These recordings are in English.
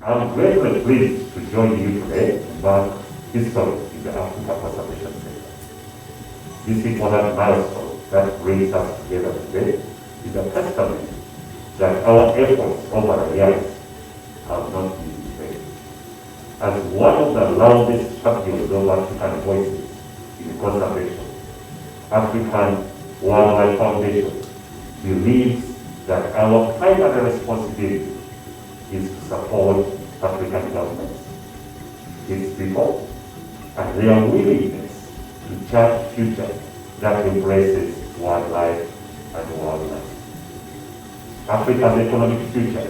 I'm greatly pleased to join you today to mark history in the Africa conservation sector. This important milestone that brings us together today is a testament that our efforts over the years have not been in vain. As one of the loudest champions of African voices in conservation, African Wildlife Foundation believes that our primary responsibility is to support African governments, its people, and their willingness to chart a future that embraces wildlife and wildlife. Africa's economic future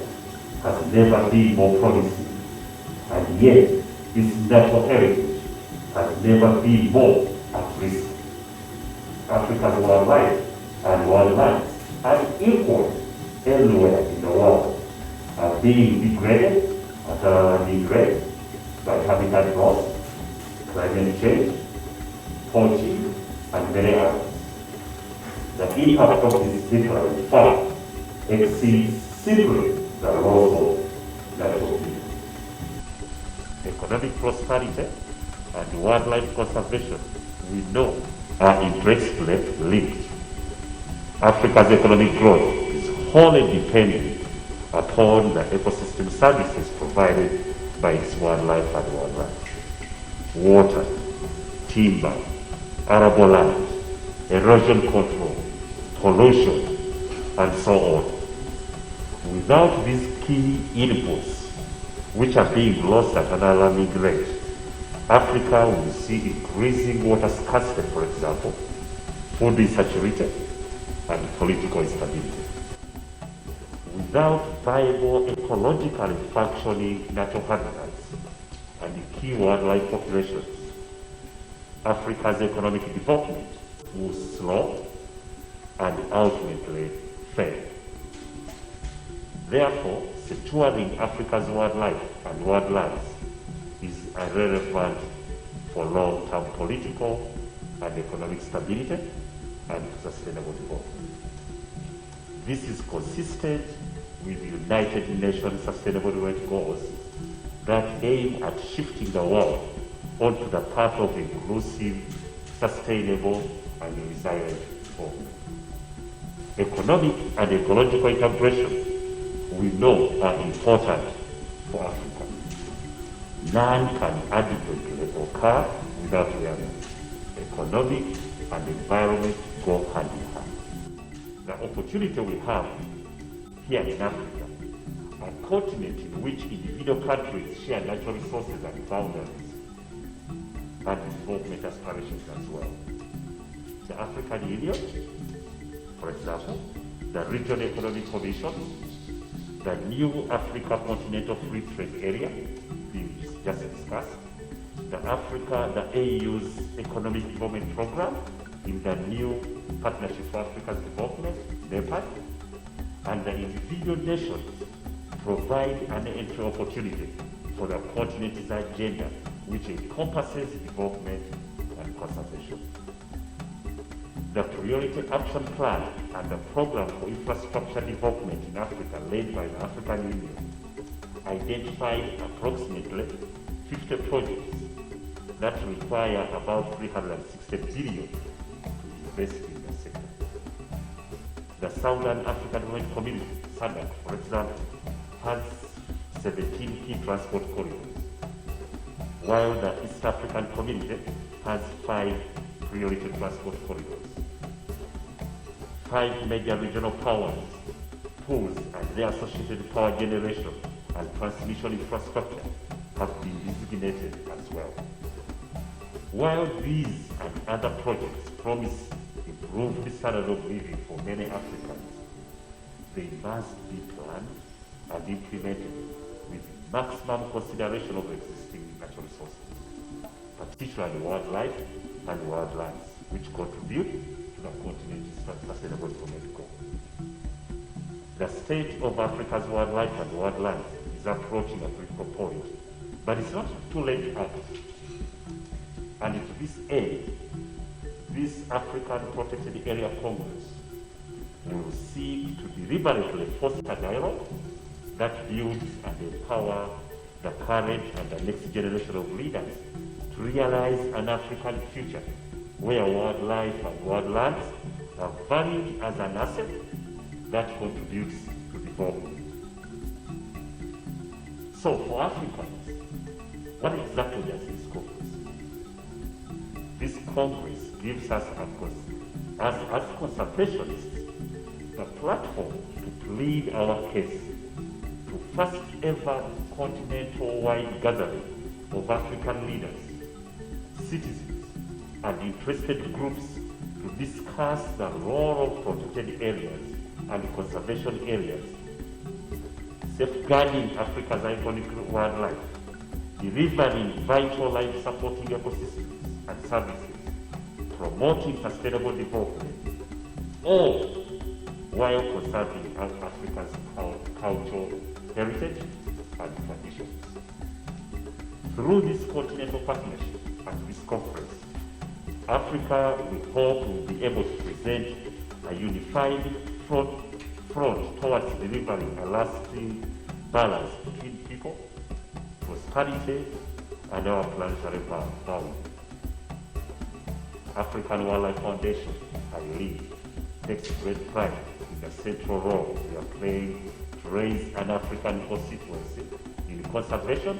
has never been more promising, and yet its natural heritage has never been more at risk. Africa's wildlife and wildlands unequaled everywhere in the world are being degraded at an alarming rate by habitat loss, climate change, poaching, and many others. The impact of this decline far exceeds simply the loss of natural beauty. Economic prosperity and wildlife conservation, we know, are intrinsically linked. Africa's economic growth is wholly dependent upon the ecosystem services provided by its wildlife and wildlife. Water, timber, arable land, erosion control, pollution, and so on. Without these key inputs, which are being lost at an alarming rate, Africa will see increasing water scarcity, for example, food insecurity, and political instability. Without viable, ecologically functioning natural habitats and key wildlife populations, Africa's economic development will slow and ultimately fail. Therefore, securing Africa's wildlife and wildlands is irrelevant for long-term political and economic stability and sustainable development. This is consistent with the United Nations Sustainable Development Goals that aim at shifting the world onto the path of inclusive, sustainable, and resilient development. Economic and ecological integration, we know, are important for Africa. None can adequately occur without the other. Economic and environment go hand in hand. The opportunity we have here in Africa, a continent in which individual countries share natural resources and boundaries, and development aspirations as well. The African Union, for example, the Regional Economic Commission, the new Africa Continental Free Trade Area, being just discussed, the AU's Economic Development Program in the new Partnership for Africa's Development, APAC, and the individual nations provide an entry opportunity for the continent's agenda, which encompasses development and conservation. The Priority Action Plan and the Program for Infrastructure Development in Africa, led by the African Union, identified approximately 50 projects that require about 360 billion to invest in the sector. The Southern African Development Community, SADC, for example, has 17 key transport corridors, while the East African Community has 5 priority transport corridors. 5 major regional powers, pools, and their associated power generation and transmission infrastructure have been designated as well. While these and other projects promise improved standard of living for many Africans, they must be planned and implemented with maximum consideration of existing natural resources, particularly wildlife and wildlands, which contribute to the continent's sustainable development goal. The state of Africa's wildlife and wildlands is approaching a critical point, but it's not too late to act. And to this end, this African Protected Area Congress will seek to deliberately foster dialogue that builds and empower the current and the next generation of leaders to realize an African future where wildlife and wildlands are valued as an asset that contributes to development. So for Africans, what exactly does this congress do? This congress gives us, as conservationists, a platform to plead our case to first ever continental-wide gathering of African leaders, citizens, and interested groups to discuss the role of protected areas and conservation areas, safeguarding Africa's iconic wildlife, delivering vital life-supporting ecosystems and services, promoting sustainable development, all while conserving Africa's cultural heritage and traditions. Through this continental partnership at this conference, Africa, we hope, will be able to present a unified front towards delivering a lasting balance between people, prosperity, and our planetary value. African Wildlife Foundation, I lead, takes great pride in the central role we are playing to raise an African constituency in conservation,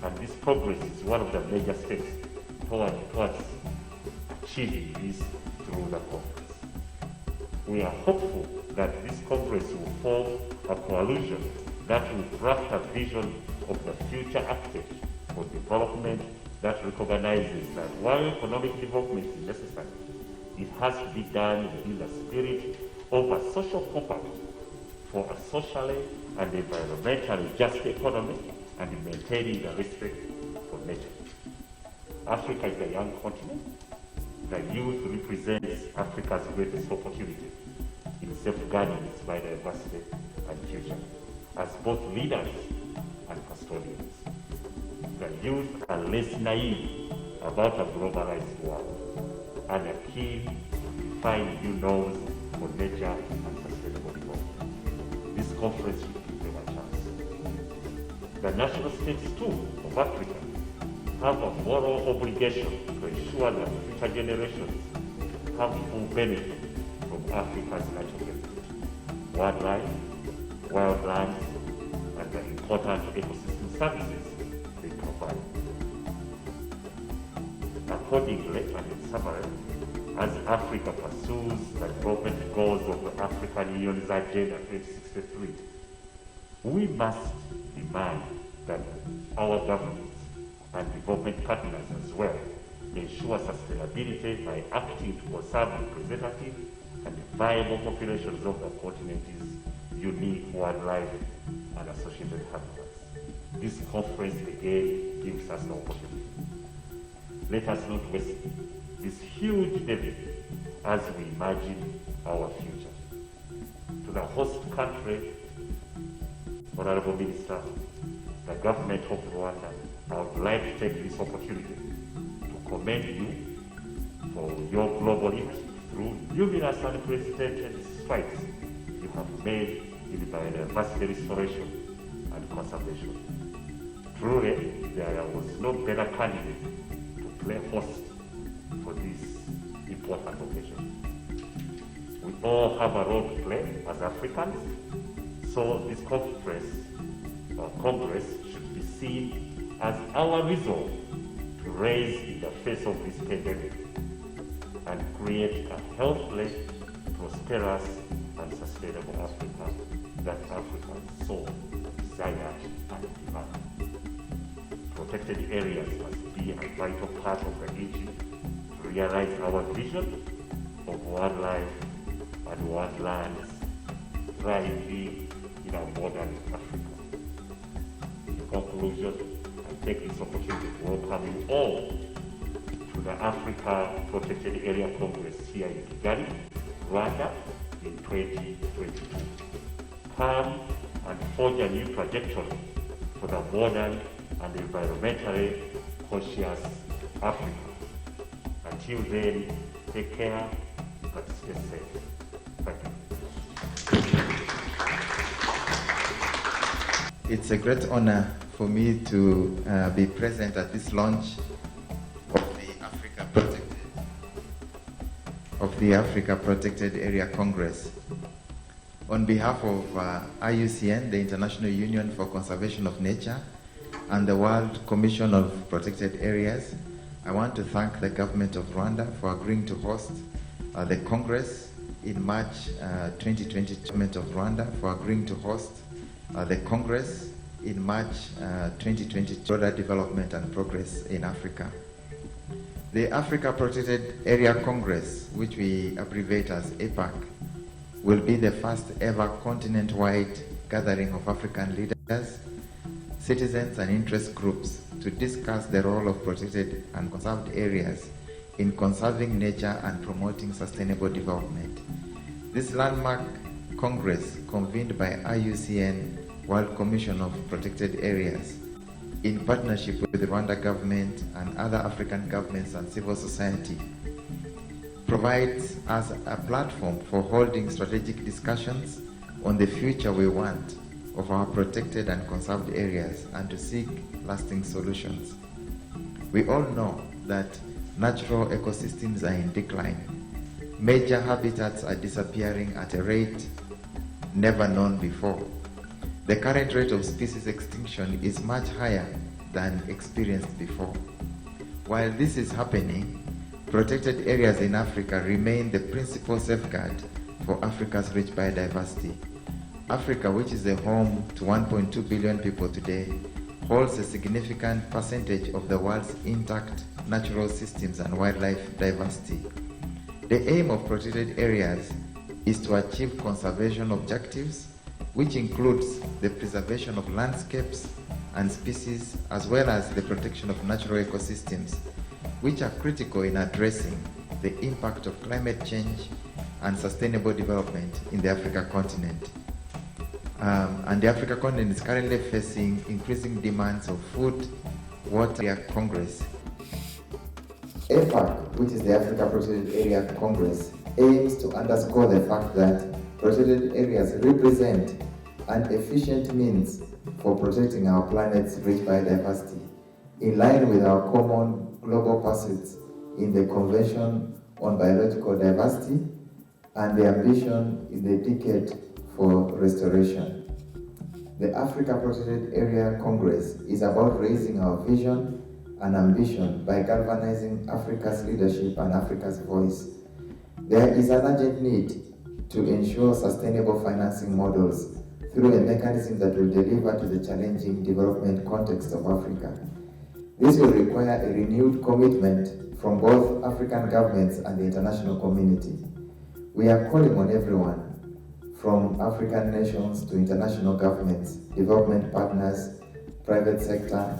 and this progress is one of the major steps towards achieving this through the conference. We are hopeful that this congress will form a coalition that will craft a vision of the future architecture for development that recognizes that while economic development is necessary, it has to be done within the spirit of a social compact for a socially and environmentally just economy and maintaining the respect for nature. Africa is a young continent. The youth represents Africa's greatest opportunity in safeguarding its biodiversity and future as both leaders and custodians. The youth are less naive about a globalized world and are keen to find new norms for nature and sustainable development. This conference will give them a chance. The national states too of Africa have a moral obligation to ensure that future generations have full benefit from Africa's natural heritage, wildlife, wildlands, and the important ecosystem services they provide. Accordingly, and in summary, as Africa pursues the development goals of the African Union's Agenda 2063, we must demand that our governments and development partners as well ensure sustainability by acting to conserve representative and viable populations of the continent's unique wildlife and associated habitats. This conference again gives us the opportunity. Let us not waste this huge debate as we imagine our future. To the host country, Honorable Minister, the government of Rwanda, I would like to take this opportunity to commend you for your global leadership through numerous unprecedented strides you have made in biodiversity restoration and conservation. Truly, there was no better candidate to play host for this important occasion. We all have a role to play as Africans, so this Congress should be seen as our resolve to raise in the face of this pandemic and create a healthy, prosperous, and sustainable Africa that Africans so desire and demand. Protected areas must be a vital part of the engine to realize our vision of wildlife and wildlands thriving in a modern Africa. In conclusion, I take this opportunity to welcome you all to the Africa Protected Area Congress here in Kigali, Rwanda in 2022. Come and forge a new trajectory for the modern and environmentally conscious Africa. Until then, take care, but stay safe. Thank you. It's a great honor for me to be present at this launch of the Africa Protected Area Congress. On behalf of IUCN, the International Union for Conservation of Nature, and the World Commission of Protected Areas, I want to thank the government of Rwanda for agreeing to host the Congress in March 2020. Government of Rwanda for agreeing to host the Congress in March 2020, broader development and progress in Africa. The Africa Protected Area Congress, which we abbreviate as APAC, will be the first ever continent-wide gathering of African leaders, citizens and interest groups to discuss the role of protected and conserved areas in conserving nature and promoting sustainable development. This landmark Congress, convened by IUCN World Commission of Protected Areas, in partnership with the Rwanda government and other African governments and civil society, provides us a platform for holding strategic discussions on the future we want of our protected and conserved areas and to seek lasting solutions. We all know that natural ecosystems are in decline. Major habitats are disappearing at a rate never known before. The current rate of species extinction is much higher than experienced before. While this is happening, protected areas in Africa remain the principal safeguard for Africa's rich biodiversity. Africa, which is the home to 1.2 billion people today, holds a significant percentage of the world's intact natural systems and wildlife diversity. The aim of protected areas is to achieve conservation objectives, which includes the preservation of landscapes and species, as well as the protection of natural ecosystems, which are critical in addressing the impact of climate change and sustainable development in the Africa continent. And the Africa continent is currently facing increasing demands of food, water. Congress. APAC, which is the Africa Protected Area Congress, aims to underscore the fact that protected areas represent an efficient means for protecting our planet's rich biodiversity, in line with our common global pursuits in the Convention on Biological Diversity and the ambition in the decade for restoration. The Africa Protected Area Congress is about raising our vision and ambition by galvanizing Africa's leadership and Africa's voice. There is an urgent need to ensure sustainable financing models through a mechanism that will deliver to the challenging development context of Africa. This will require a renewed commitment from both African governments and the international community. We are calling on everyone, from African nations to international governments, development partners, private sector,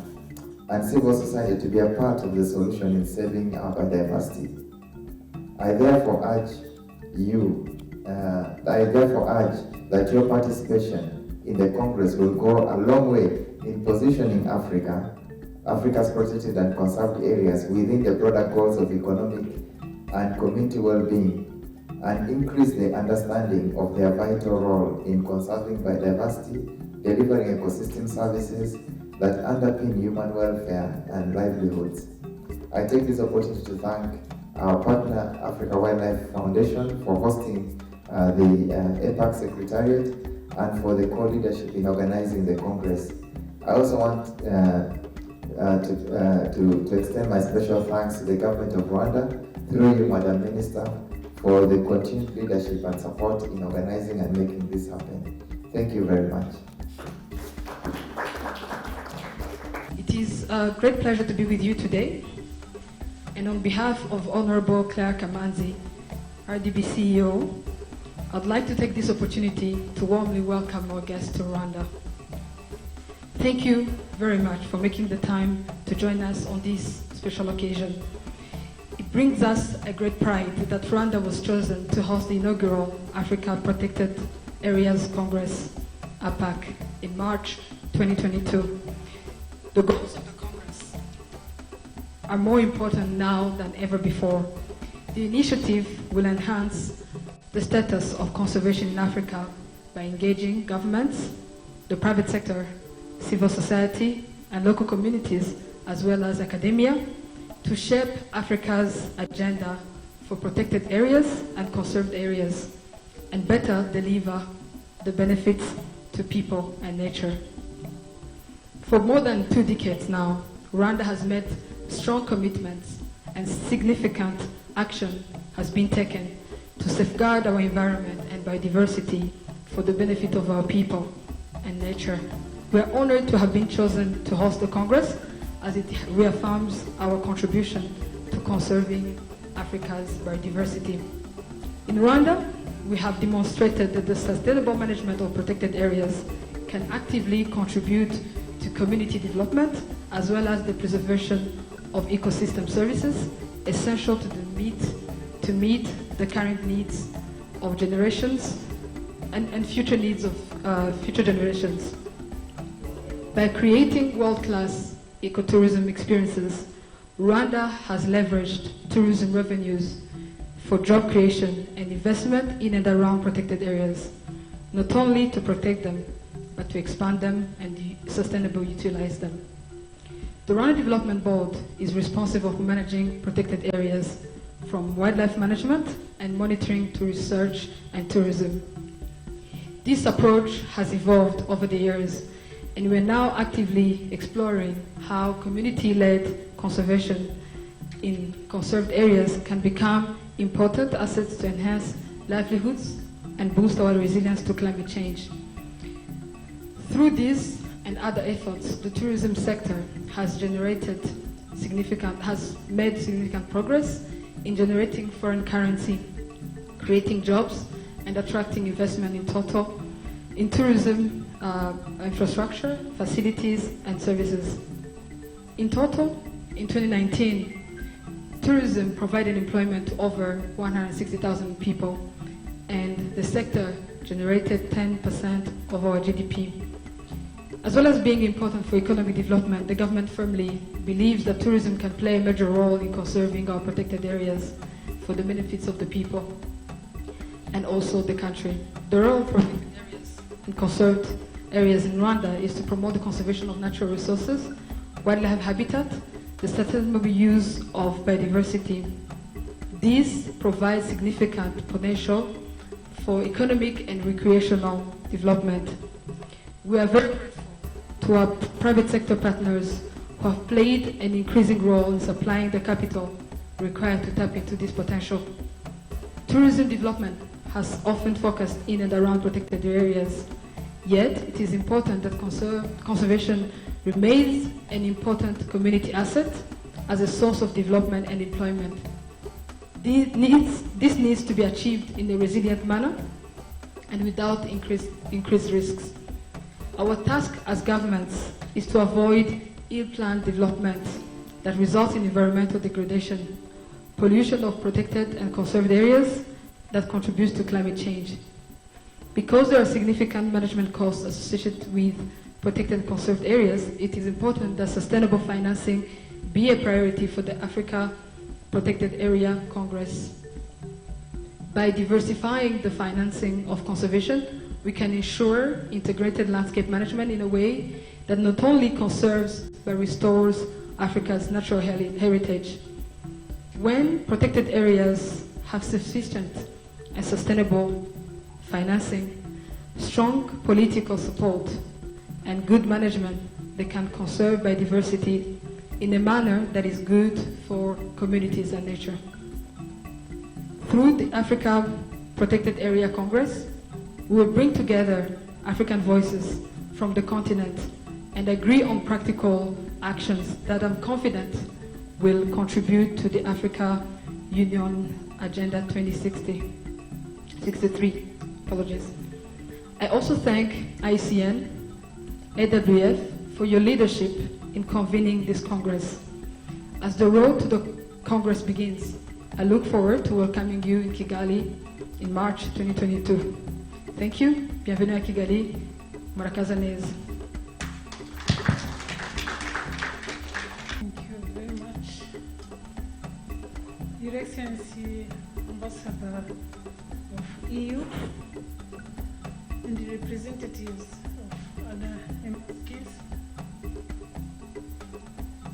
and civil society to be a part of the solution in saving our biodiversity. I therefore urge that your participation in the Congress will go a long way in positioning Africa's protected and conserved areas within the broader goals of economic and community well-being, and increase the understanding of their vital role in conserving biodiversity, delivering ecosystem services that underpin human welfare and livelihoods. I take this opportunity to thank our partner, Africa Wildlife Foundation, for hosting the APAC Secretariat and for the co-leadership in organizing the Congress. I also want to extend my special thanks to the government of Rwanda, through you, Madam Minister, for the continued leadership and support in organizing and making this happen. Thank you very much. It is a great pleasure to be with you today. And on behalf of Honorable Claire Kamanzi, RDB CEO, I'd like to take this opportunity to warmly welcome our guests to Rwanda. Thank you very much for making the time to join us on this special occasion. It brings us a great pride that Rwanda was chosen to host the inaugural Africa Protected Areas Congress, APAC, in March 2022. The goals of the Congress are more important now than ever before. The initiative will enhance the status of conservation in Africa by engaging governments, the private sector, civil society, and local communities, as well as academia, to shape Africa's agenda for protected areas and conserved areas, and better deliver the benefits to people and nature. For more than 2 decades now, Rwanda has made strong commitments and significant action has been taken to safeguard our environment and biodiversity for the benefit of our people and nature. We are honored to have been chosen to host the Congress as it reaffirms our contribution to conserving Africa's biodiversity. In Rwanda, we have demonstrated that the sustainable management of protected areas can actively contribute to community development as well as the preservation of ecosystem services essential to meet the current needs of generations and future needs of future generations. By creating world-class ecotourism experiences, Rwanda has leveraged tourism revenues for job creation and investment in and around protected areas, not only to protect them, but to expand them and sustainably utilize them. The Rwanda Development Board is responsible for managing protected areas from wildlife management and monitoring to research and tourism. This approach has evolved over the years, and we're now actively exploring how community-led conservation in conserved areas can become important assets to enhance livelihoods and boost our resilience to climate change. Through these and other efforts, the tourism sector has made significant progress in generating foreign currency, creating jobs, and attracting investment in total in tourism infrastructure, facilities, and services. In total, in 2019, tourism provided employment to over 160,000 people, and the sector generated 10% of our GDP. As well as being important for economic development, the government firmly believes that tourism can play a major role in conserving our protected areas for the benefits of the people and also the country. The role of protected areas and conserved areas in Rwanda is to promote the conservation of natural resources, wildlife habitat, the sustainable use of biodiversity. These provide significant potential for economic and recreational development. We are very grateful to our private sector partners who have played an increasing role in supplying the capital required to tap into this potential. Tourism development has often focused in and around protected areas, yet it is important that conservation remains an important community asset as a source of development and employment. This needs to be achieved in a resilient manner and without increased risks. Our task as governments is to avoid ill-planned development that results in environmental degradation, pollution of protected and conserved areas that contributes to climate change. Because there are significant management costs associated with protected and conserved areas, it is important that sustainable financing be a priority for the Africa Protected Area Congress. By diversifying the financing of conservation, we can ensure integrated landscape management in a way that not only conserves but restores Africa's natural heritage. When protected areas have sufficient and sustainable financing, strong political support, and good management, they can conserve biodiversity in a manner that is good for communities and nature. Through the Africa Protected Area Congress, we will bring together African voices from the continent and agree on practical actions that I'm confident will contribute to the Africa Union Agenda 2063. I also thank IUCN, AWF for your leadership in convening this Congress. As the road to the Congress begins, I look forward to welcoming you in Kigali in March 2022. Thank you. Bienvenue à Kigali. Murakaza neza. Thank you very much. Your Excellency, Ambassador of EU, and the representatives of other MPs,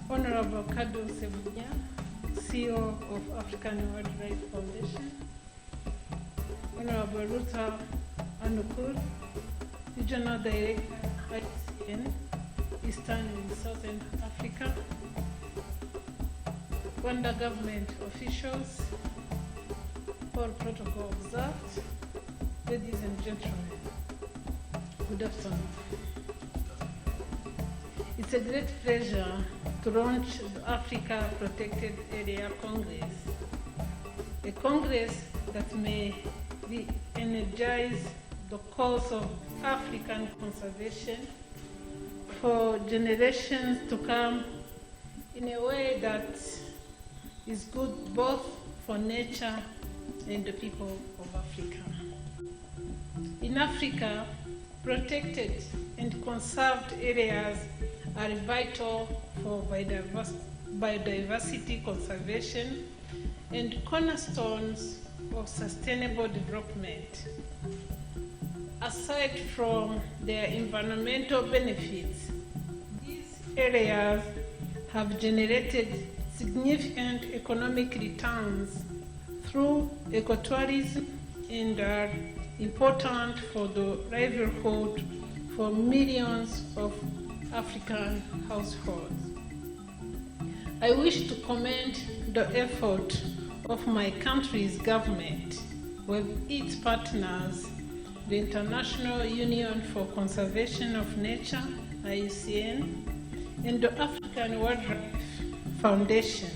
Honorable Kado Sebunya, CEO of African Wildlife Foundation, Honorable Ruta Anukur, Regional Director, IUCN, Eastern and Southern Africa, Rwanda government officials, all protocol observed, ladies and gentlemen, good afternoon. It's a great pleasure to launch the Africa Protected Area Congress, a congress that may re-energize the cause of African conservation for generations to come in a way that is good both for nature and the people of Africa. In Africa, protected and conserved areas are vital for biodiversity conservation and cornerstones of sustainable development. Aside from their environmental benefits, these areas have generated significant economic returns through ecotourism and are important for the livelihood for millions of African households. I wish to commend the effort of my country's government with its partners, the International Union for Conservation of Nature, IUCN, and the African Wildlife Foundation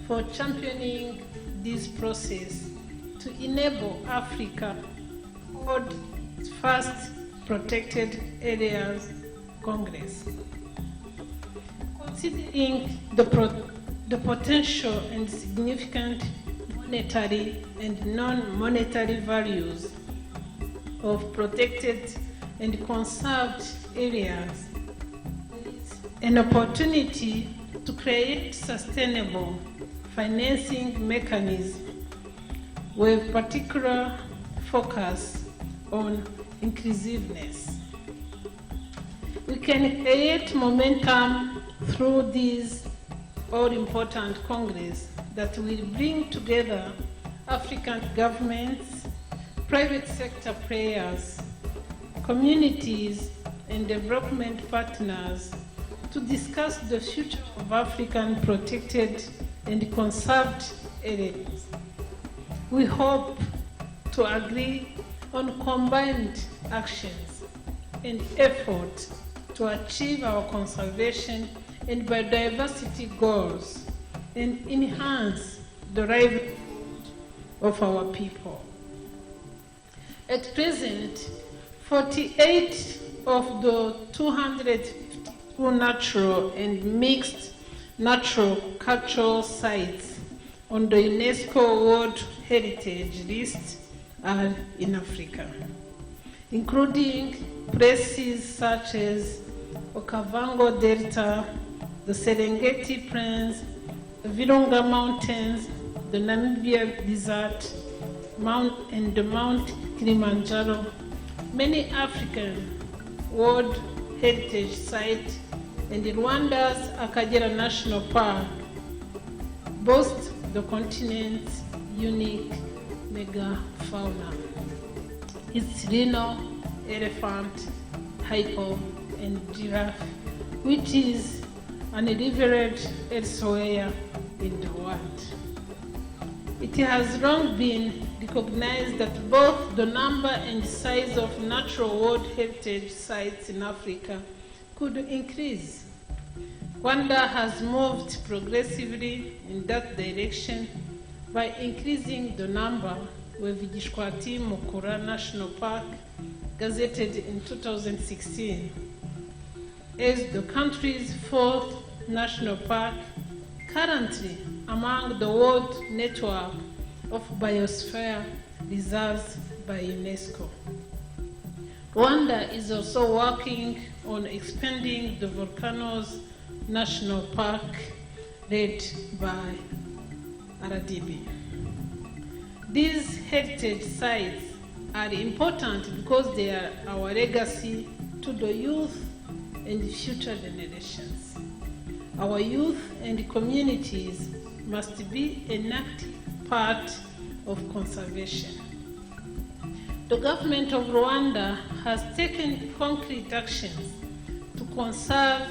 for championing this process to enable Africa to hold its first Protected Areas Congress. Considering the potential and significant monetary and non-monetary values of protected and conserved areas, it's an opportunity to create sustainable financing mechanisms with particular focus on inclusiveness. We can create momentum through these all-important Congress that will bring together African governments, private sector players, communities, and development partners to discuss the future of African protected and conserved areas. We hope to agree on combined actions and efforts to achieve our conservation and biodiversity goals and enhance the livelihood of our people. At present, 48 of the 252 natural and mixed natural cultural sites on the UNESCO World Heritage List are in Africa, including places such as Okavango Delta, the Serengeti Plains, the Virunga Mountains, the Namibia Desert, and the Mount Kilimanjaro. Many African World Heritage Sites and Rwanda's Akagera National Park boast the continent's unique megafauna. Its rhino, elephant, hippo, and giraffe, which is unrivaled elsewhere in the world. It has long been recognized that both the number and size of natural World Heritage Sites in Africa could increase. Rwanda has moved progressively in that direction by increasing the number, with Gishwati Mukura National Park gazetted in 2016 as the country's fourth national park, currently among the World Network of Biosphere Reserves by UNESCO. Rwanda is also working on expanding the Volcanoes National Park, led by RDB. These heritage sites are important because they are our legacy to the youth and future generations. Our youth and communities must be an active part of conservation. The government of Rwanda has taken concrete actions to conserve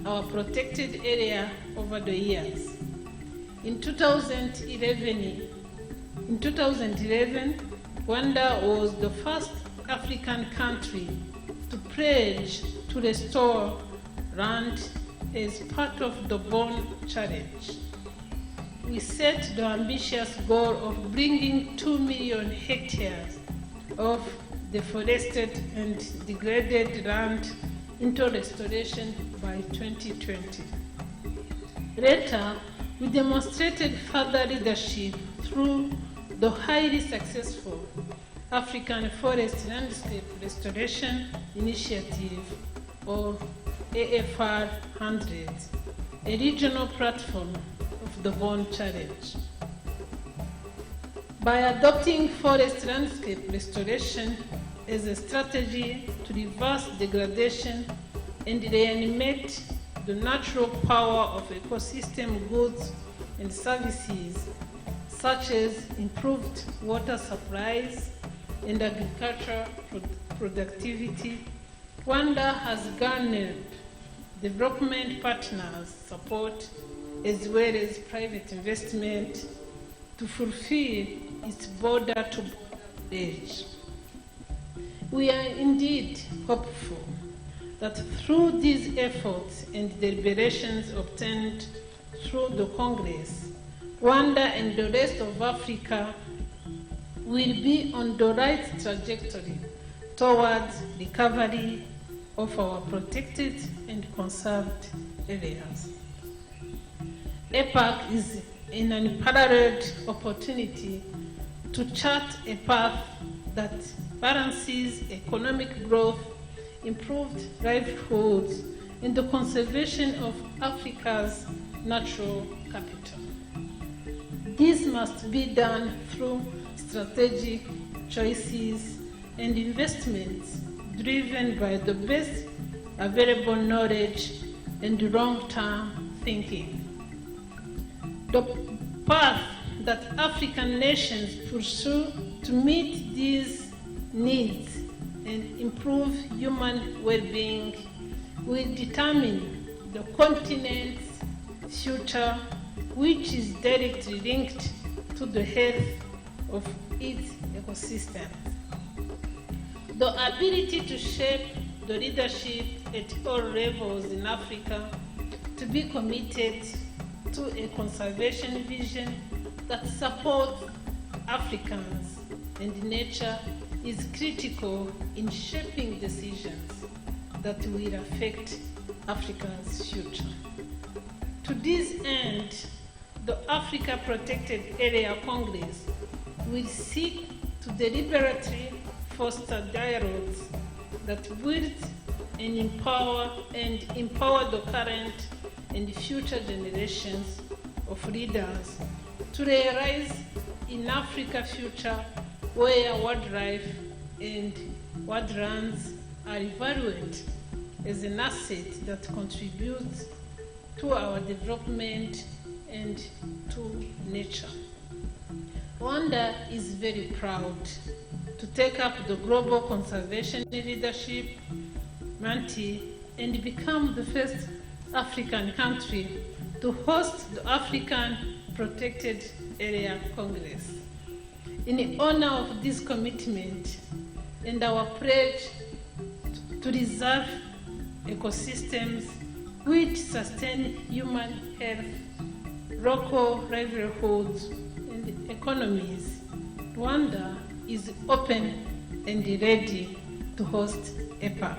our protected area over the years. In 2011, Rwanda was the first African country to pledge to restore land as part of the Bond Challenge. We set the ambitious goal of bringing 2 million hectares of deforested and degraded land into restoration by 2020. Later, we demonstrated further leadership through the highly successful African Forest Landscape Restoration Initiative, or AFR 100, a regional platform of the Bond Challenge. By adopting forest landscape restoration as a strategy to reverse degradation and reanimate the natural power of ecosystem goods and services, such as improved water supplies and agricultural productivity, Rwanda has garnered development partners' support as well as private investment to fulfill its border-to-border pledge. We are indeed hopeful that through these efforts and deliberations obtained through the Congress, Rwanda and the rest of Africa will be on the right trajectory towards recovery of our protected and conserved areas. APAC is an unparalleled opportunity to chart a path that balances economic growth, improved livelihoods, and the conservation of Africa's natural capital. This must be done through strategic choices and investments driven by the best available knowledge and long-term thinking. The path that African nations pursue to meet these needs and improve human well-being will determine the continent's future, which is directly linked to the health of its ecosystems. The ability to shape the leadership at all levels in Africa to be committed to a conservation vision that supports Africans and nature is critical in shaping decisions that will affect Africa's future. To this end, the Africa Protected Area Congress will seek to deliberately foster dialogues that build and empower the current and future generations of leaders to realize in Africa's future where wildlife and wildlands are valued as an asset that contributes to our development and to nature. Rwanda is very proud to take up the global conservation leadership mantle and become the first African country to host the African Protected Area Congress. In honor of this commitment and our pledge to reserve ecosystems which sustain human health, local livelihoods, and economies, Rwanda is open and ready to host APAC.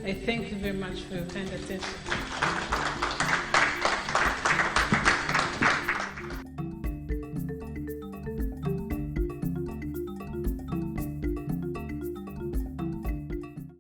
I thank you very much for your kind attention.